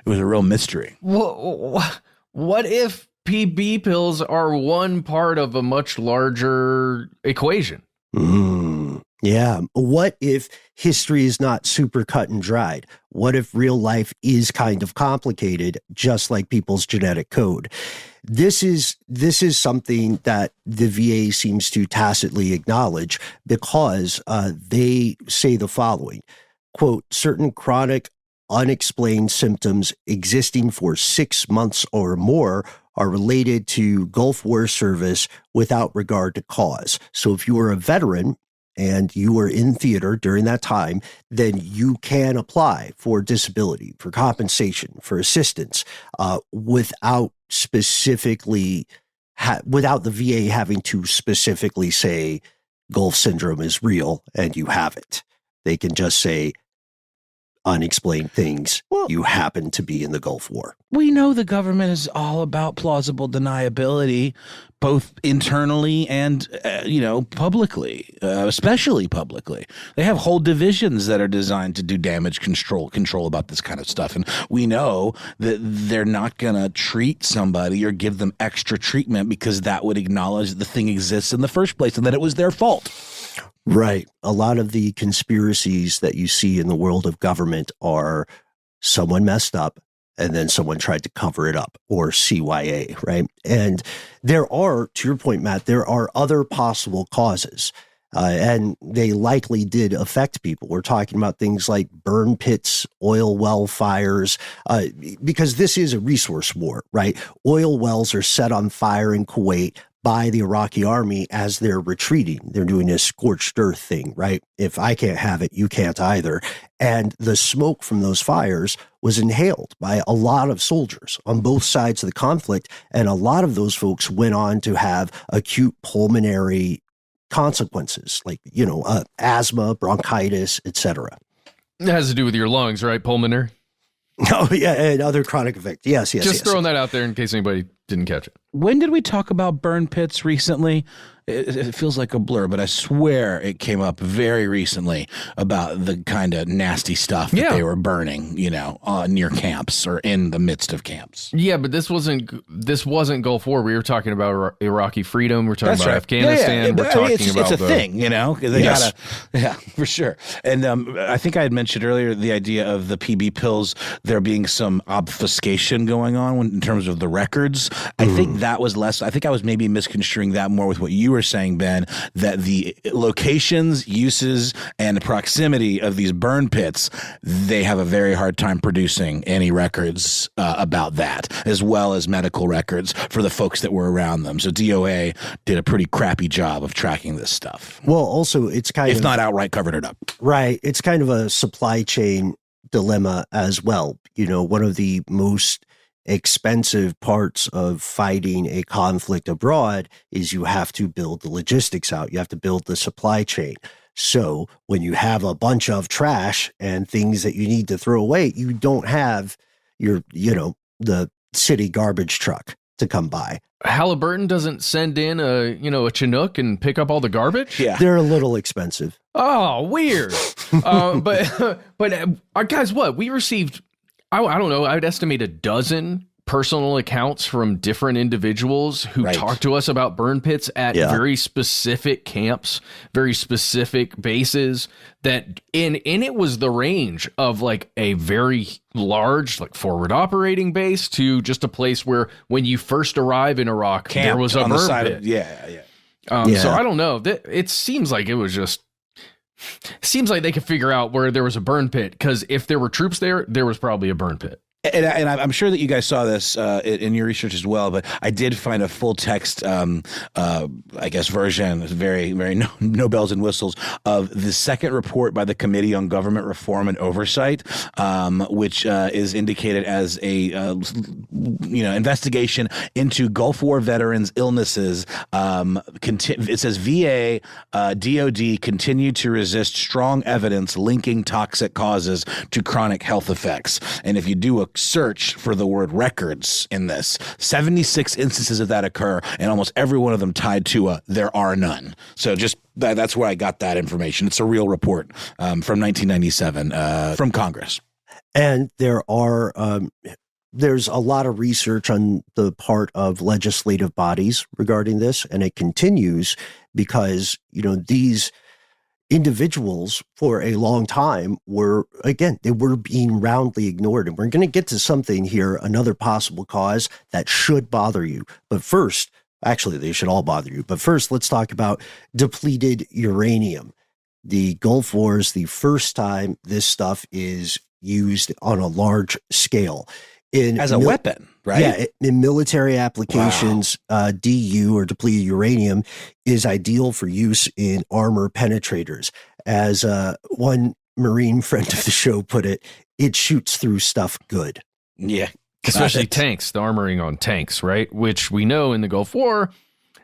was a real mystery. What if PB pills are one part of a much larger equation? Yeah. What if history is not super cut and dried? What if real life is kind of complicated, just like people's genetic code? This is something that the VA seems to tacitly acknowledge because they say the following, quote, certain chronic unexplained symptoms existing for 6 months or more are related to Gulf War service without regard to cause. So if you were a veteran and you were in theater during that time, then you can apply for disability, for compensation, for assistance, without the VA having to specifically say Gulf syndrome is real and you have it. They can just say, unexplained things, you happen to be in the Gulf War. We know the government is all about plausible deniability, both internally and, publicly, especially publicly. They have whole divisions that are designed to do damage control about this kind of stuff. And we know that they're not going to treat somebody or give them extra treatment because that would acknowledge that the thing exists in the first place and that it was their fault. Right. A lot of the conspiracies that you see in the world of government are someone messed up and then someone tried to cover it up, or CYA, right? And there are, to your point, Matt, there are other possible causes, and they likely did affect people. We're talking about things like burn pits, oil well fires, because this is a resource war, right? Oil wells are set on fire in Kuwait by the Iraqi army as they're retreating. They're doing this scorched earth thing, right? If I can't have it, you can't either. And the smoke from those fires was inhaled by a lot of soldiers on both sides of the conflict. And a lot of those folks went on to have acute pulmonary consequences like, asthma, bronchitis, etc. It has to do with your lungs, right? Pulmonary? Oh, yeah, and other chronic effects. Yes. Just throwing that out there in case anybody didn't catch it. When did we talk about burn pits recently? It feels like a blur, but I swear it came up very recently about the kind of nasty stuff that they were burning, near camps or in the midst of camps. Yeah, but this wasn't Gulf War. We were talking about Iraqi freedom. We're talking about Afghanistan. Yeah. We're talking about it's a thing, They gotta, for sure. And I think I had mentioned earlier the idea of the PB pills. There being some obfuscation going on in terms of the records. I think that was less. I think I was maybe misconstruing that more with what you were saying, Ben, that the locations, uses, and proximity of these burn pits, they have a very hard time producing any records about that, as well as medical records for the folks that were around them. So DOA did a pretty crappy job of tracking this stuff. Well, also, it's kind of, if not outright covered it up. Right. It's kind of a supply chain dilemma as well. One of the most expensive parts of fighting a conflict abroad is you have to build the logistics out. You have to build the supply chain. So when you have a bunch of trash and things that you need to throw away, you don't have the city garbage truck to come by. Halliburton doesn't send in a Chinook and pick up all the garbage? Yeah. They're a little expensive. Oh, weird. But guys, what? We received, I don't know, I would estimate a dozen personal accounts from different individuals who talked to us about burn pits at very specific camps, very specific bases, that and it was the range of like a very large, like forward operating base to just a place where when you first arrive in Iraq, there was a burn pit. So I don't know. It seems like it was just, seems like they could figure out where there was a burn pit, because if there were troops there, there was probably a burn pit. And I'm sure that you guys saw this in your research as well, but I did find a full text, version, very, very no bells and whistles, of the second report by the Committee on Government Reform and Oversight, which is indicated as a investigation into Gulf War veterans' illnesses. It says VA, DOD continue to resist strong evidence linking toxic causes to chronic health effects. And if you do a search for the word records in this, 76 instances of that occur, and almost every one of them tied to there are none. So just that's where I got that information. It's a real report from 1997 from Congress. And there's a lot of research on the part of legislative bodies regarding this, and it continues because, these individuals for a long time they were being roundly ignored. And we're going to get to something here, another possible cause that should bother you. But first, actually, they should all bother you. But first, let's talk about depleted uranium. The Gulf War is the first time this stuff is used on a large scale. As a weapon, right? Yeah, in military applications, DU, or depleted uranium, is ideal for use in armor penetrators. As one Marine friend of the show put it, it shoots through stuff good. Yeah. Especially tanks, the armoring on tanks, right? Which we know in the Gulf War,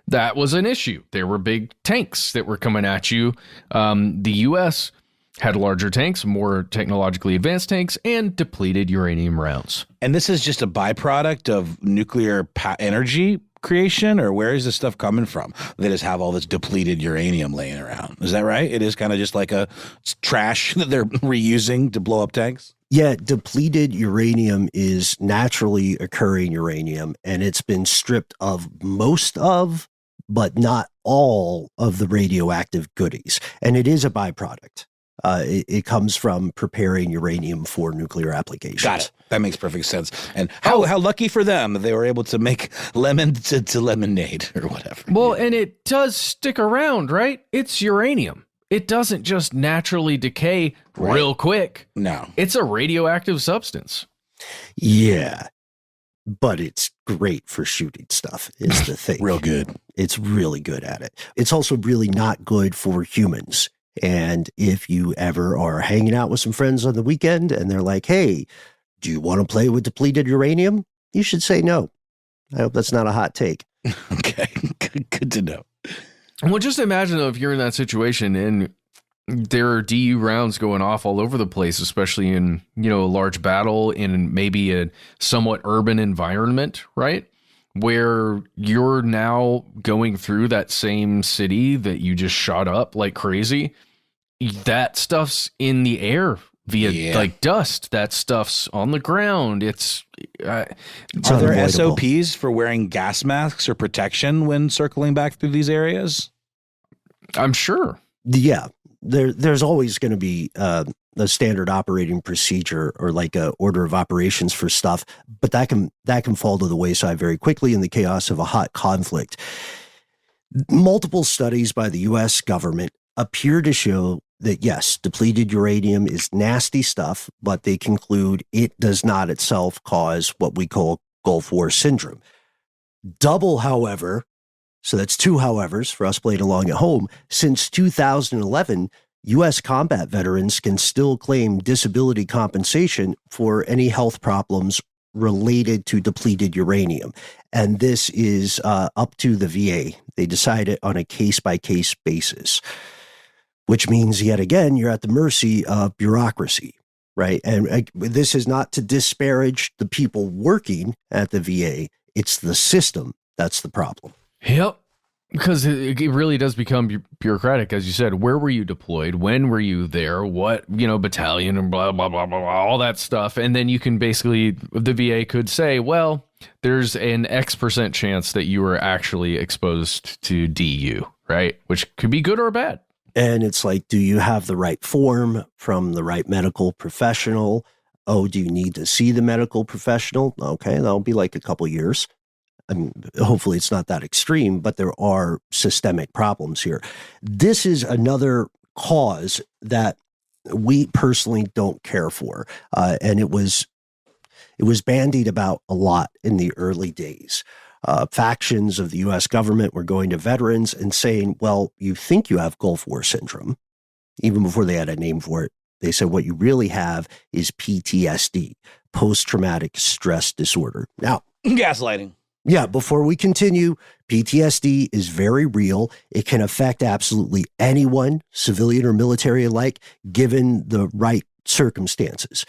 that was an issue. There were big tanks that were coming at you. The U.S., had larger tanks, more technologically advanced tanks, and depleted uranium rounds. And this is just a byproduct of nuclear energy creation, or where is this stuff coming from? They just have all this depleted uranium laying around. Is that right? It is kind of just like a trash that they're reusing to blow up tanks? Yeah, depleted uranium is naturally occurring uranium, and it's been stripped of most of, but not all of the radioactive goodies. And it is a byproduct. It comes from preparing uranium for nuclear applications. Got it. That makes perfect sense. And how lucky for them that they were able to make lemon to lemonade or whatever. Well, and it does stick around, right? It's uranium. It doesn't just naturally decay real quick. No. It's a radioactive substance. Yeah, but it's great for shooting stuff is the thing. Real good. It's really good at it. It's also really not good for humans. And if you ever are hanging out with some friends on the weekend and they're like, hey, do you want to play with depleted uranium? You should say no. I hope that's not a hot take. Okay. Good to know. Well, just imagine though, if you're in that situation and there are DU rounds going off all over the place, especially in, a large battle in maybe a somewhat urban environment, right? Where you're now going through that same city that you just shot up like crazy. That stuff's in the air via like dust. That stuff's on the ground. It's Are there SOPs for wearing gas masks or protection when circling back through these areas? I'm sure. Yeah, there's always going to be a standard operating procedure or like a order of operations for stuff, but that can fall to the wayside very quickly in the chaos of a hot conflict. Multiple studies by the U.S. government appear to show that, yes, depleted uranium is nasty stuff, but they conclude it does not itself cause what we call Gulf War syndrome. Double, however, so that's two howevers for us playing along at home, since 2011, U.S. combat veterans can still claim disability compensation for any health problems related to depleted uranium. And this is up to the VA. They decide it on a case-by-case basis, which means, yet again, you're at the mercy of bureaucracy, right? And this is not to disparage the people working at the VA. It's the system that's the problem. Yep. Because it really does become bureaucratic, as you said. Where were you deployed? When were you there? What, battalion and blah, blah, blah, blah, blah, all that stuff. And then you can basically, the VA could say, well, there's an X% chance that you were actually exposed to DU, right? Which could be good or bad. And it's like, do you have the right form from the right medical professional? Oh, do you need to see the medical professional? Okay, that'll be like a couple years. I mean, hopefully it's not that extreme, but there are systemic problems here. This is another cause that we personally don't care for. And it was bandied about a lot in the early days. Factions of the U.S. government were going to veterans and saying, well, you think you have Gulf War syndrome, even before they had a name for it. They said what you really have is PTSD, post-traumatic stress disorder. Now, gaslighting. Yeah, before we continue, PTSD is very real. It can affect absolutely anyone, civilian or military alike, given the right circumstances.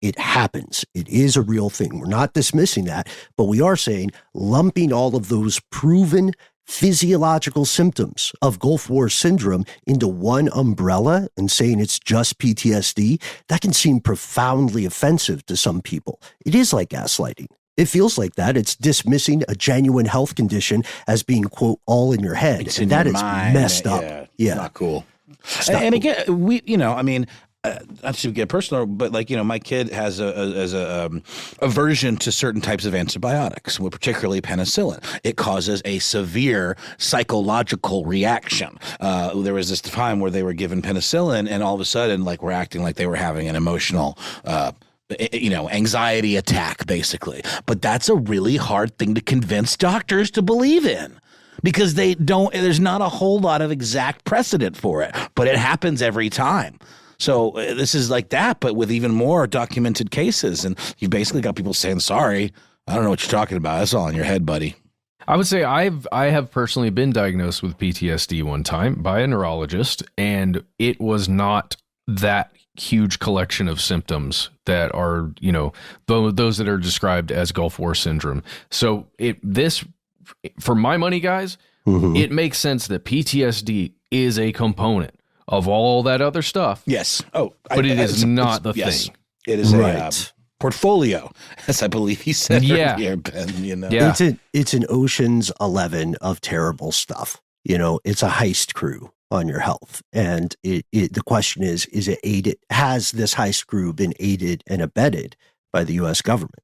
It happens. It is a real thing. We're not dismissing that, but we are saying lumping all of those proven physiological symptoms of Gulf War syndrome into one umbrella and saying it's just PTSD, that can seem profoundly offensive to some people. It is like gaslighting. It feels like that. It's dismissing a genuine health condition as being, quote, all in your head. It's in that your is mind. messed up. Yeah. Not cool. And again, not to get personal, but my kid has a aversion to certain types of antibiotics, particularly penicillin. It causes a severe psychological reaction. There was this time where they were given penicillin, and all of a sudden, we're acting like they were having an emotional anxiety attack, basically. But that's a really hard thing to convince doctors to believe in, because there's not a whole lot of exact precedent for it, but it happens every time. So this is like that, but with even more documented cases. And you basically got people saying, sorry, I don't know what you're talking about. That's all in your head, buddy. I would say I have personally been diagnosed with PTSD one time by a neurologist, and it was not that huge collection of symptoms that are, those that are described as Gulf War syndrome. So for my money, guys, it makes sense that PTSD is a component of all that other stuff. Yes. But it is not the thing. It is Right. a portfolio, as I believe he said earlier, Ben, Yeah. It's an Ocean's 11 of terrible stuff. It's a heist crew on your health. And the question is it aided? Has this heist crew been aided and abetted by the U.S. government?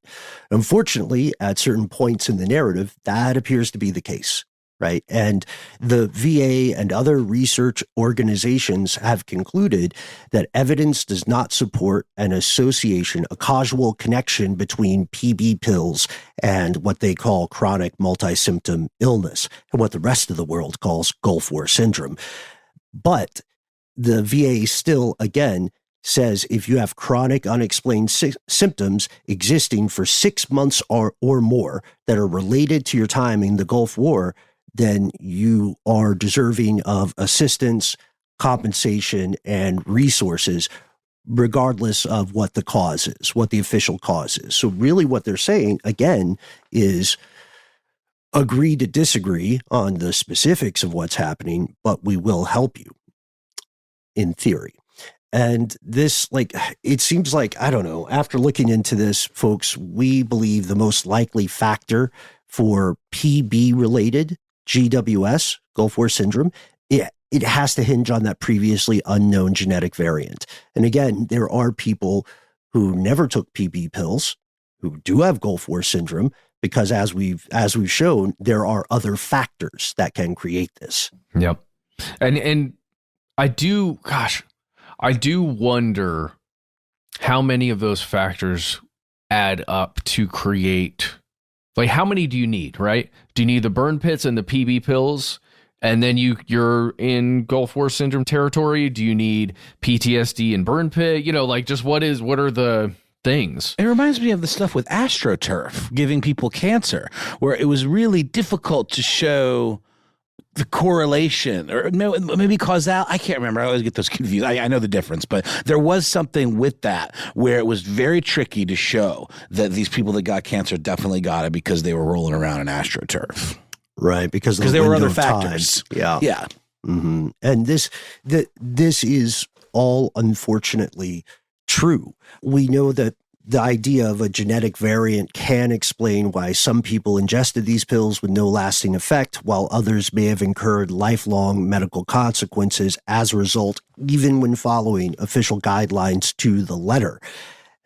Unfortunately, at certain points in the narrative, that appears to be the case. Right. And the VA and other research organizations have concluded that evidence does not support an association, a causal connection between PB pills and what they call chronic multi-symptom illness and what the rest of the world calls Gulf War syndrome. But the VA still, again, says if you have chronic unexplained symptoms existing for 6 months or more that are related to your time in the Gulf War, then you are deserving of assistance, compensation, and resources, regardless of what the cause is, what the official cause is. So really what they're saying, again, is agree to disagree on the specifics of what's happening, but we will help you, in theory. And this, it seems like, I don't know, after looking into this, folks, we believe the most likely factor for PB-related GWS, Gulf War syndrome, it has to hinge on that previously unknown genetic variant. And again, there are people who never took PB pills who do have Gulf War syndrome because as we've shown, there are other factors that can create this. Yep. And I do wonder how many of those factors add up to create. How many do you need, right? Do you need the burn pits and the PB pills, and then you're in Gulf War syndrome territory? Do you need PTSD and burn pit? Just what are the things? It reminds me of the stuff with AstroTurf giving people cancer, where it was really difficult to show the correlation or maybe causal. I can't remember. I always get those confused. I know the difference, but there was something with that where it was very tricky to show that these people that got cancer definitely got it because they were rolling around in AstroTurf. Right. Because there were other factors. Yeah. Yeah. Mm-hmm. And this is all unfortunately true. We know that the idea of a genetic variant can explain why some people ingested these pills with no lasting effect, while others may have incurred lifelong medical consequences as a result, even when following official guidelines to the letter.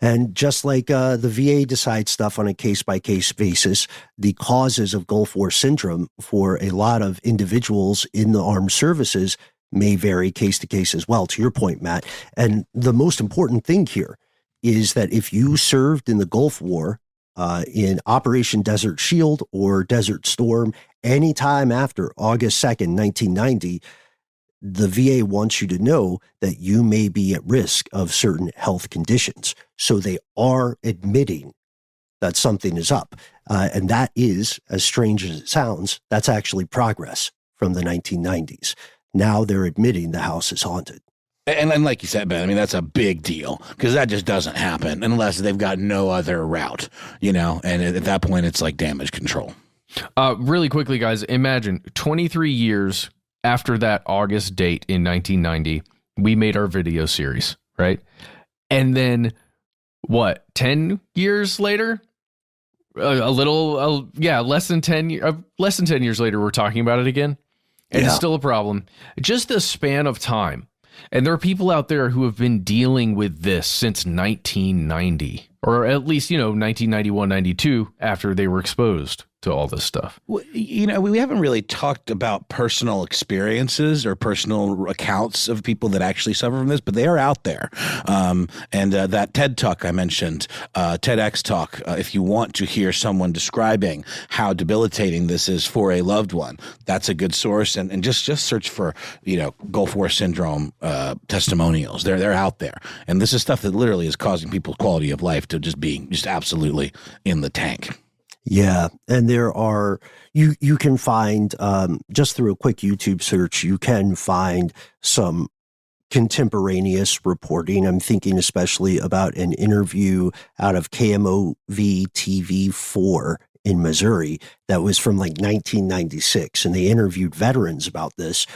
And just like the VA decides stuff on a case-by-case basis, the causes of Gulf War syndrome for a lot of individuals in the armed services may vary case to case as well, to your point, Matt. And the most important thing here is that if you served in the Gulf War in Operation Desert Shield or Desert Storm anytime after August 2nd, 1990, the VA wants you to know that you may be at risk of certain health conditions. So they are admitting that something is up. And that is, as strange as it sounds, that's actually progress from the 1990s. Now they're admitting the house is haunted. And like you said, Ben, I mean, that's a big deal because that just doesn't happen unless they've got no other route, and at that point, it's like damage control. Really quickly, guys, imagine 23 years after that August date in 1990, we made our video series, right? And then, 10 years later? Less than 10 years later, we're talking about it again. And it's still a problem. Just the span of time. And there are people out there who have been dealing with this since 1990, or at least, 1991, 92, after they were exposed to all this stuff. Well, we haven't really talked about personal experiences or personal accounts of people that actually suffer from this, but they are out there. And that TED Talk I mentioned, TEDx Talk, if you want to hear someone describing how debilitating this is for a loved one, that's a good source. And just search for, Gulf War syndrome testimonials. They're out there. And this is stuff that literally is causing people's quality of life to just being just absolutely in the tank. Yeah. And there are, you can find, just through a quick YouTube search, you can find some contemporaneous reporting. I'm thinking especially about an interview out of KMOV TV 4 in Missouri that was from like 1996. And they interviewed veterans about this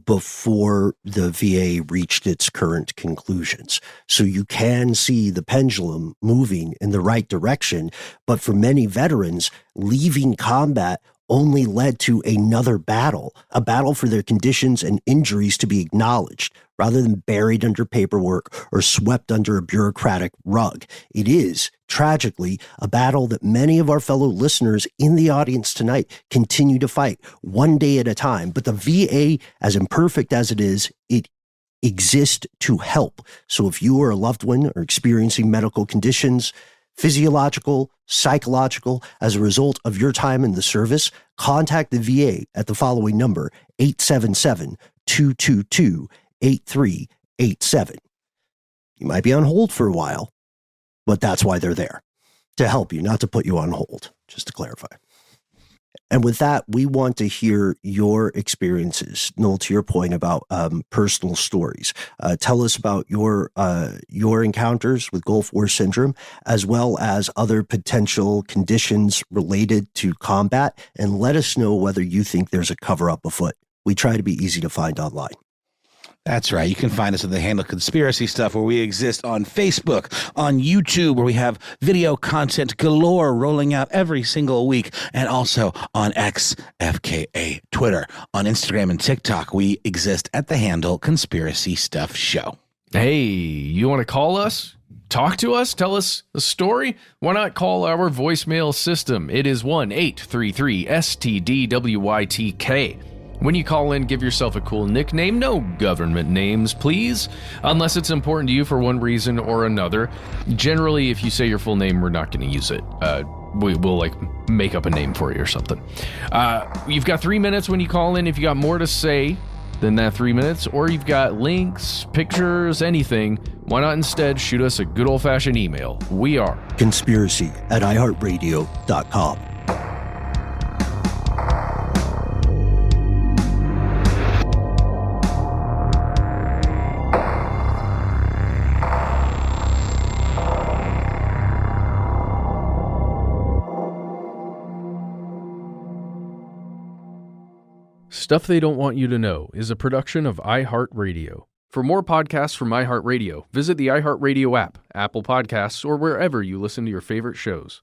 before the VA reached its current conclusions. So you can see the pendulum moving in the right direction. But for many veterans, leaving combat only led to another battle, a battle for their conditions and injuries to be acknowledged, rather than buried under paperwork or swept under a bureaucratic rug. It is, tragically, a battle that many of our fellow listeners in the audience tonight continue to fight, one day at a time. But the VA, as imperfect as it is, it exists to help. So if you or a loved one are experiencing medical conditions, physiological, psychological, as a result of your time in the service, contact the VA at the following number, 877-222-8387. You might be on hold for a while, but that's why they're there, to help you, not to put you on hold, just to clarify. And with that, we want to hear your experiences. Noel, to your point about personal stories. Tell us about your encounters with Gulf War syndrome, as well as other potential conditions related to combat, and let us know whether you think there's a cover-up afoot. We try to be easy to find online. That's right. You can find us at the handle Conspiracy Stuff, where we exist on Facebook, on YouTube, where we have video content galore rolling out every single week, and also on X, FKA, Twitter. On Instagram and TikTok, we exist at the handle Conspiracy Stuff Show. Hey, you want to call us? Talk to us? Tell us a story? Why not call our voicemail system? It is 1-833-STDWYTK. When you call in, give yourself a cool nickname. No government names, please, unless it's important to you for one reason or another. Generally, if you say your full name, we're not going to use it. We'll like make up a name for you or something. You've got 3 minutes when you call in. If you got more to say than that 3 minutes, or you've got links, pictures, anything, why not instead shoot us a good old-fashioned email? We are conspiracy@iHeartRadio.com. Stuff They Don't Want You to Know is a production of iHeartRadio. For more podcasts from iHeartRadio, visit the iHeartRadio app, Apple Podcasts, or wherever you listen to your favorite shows.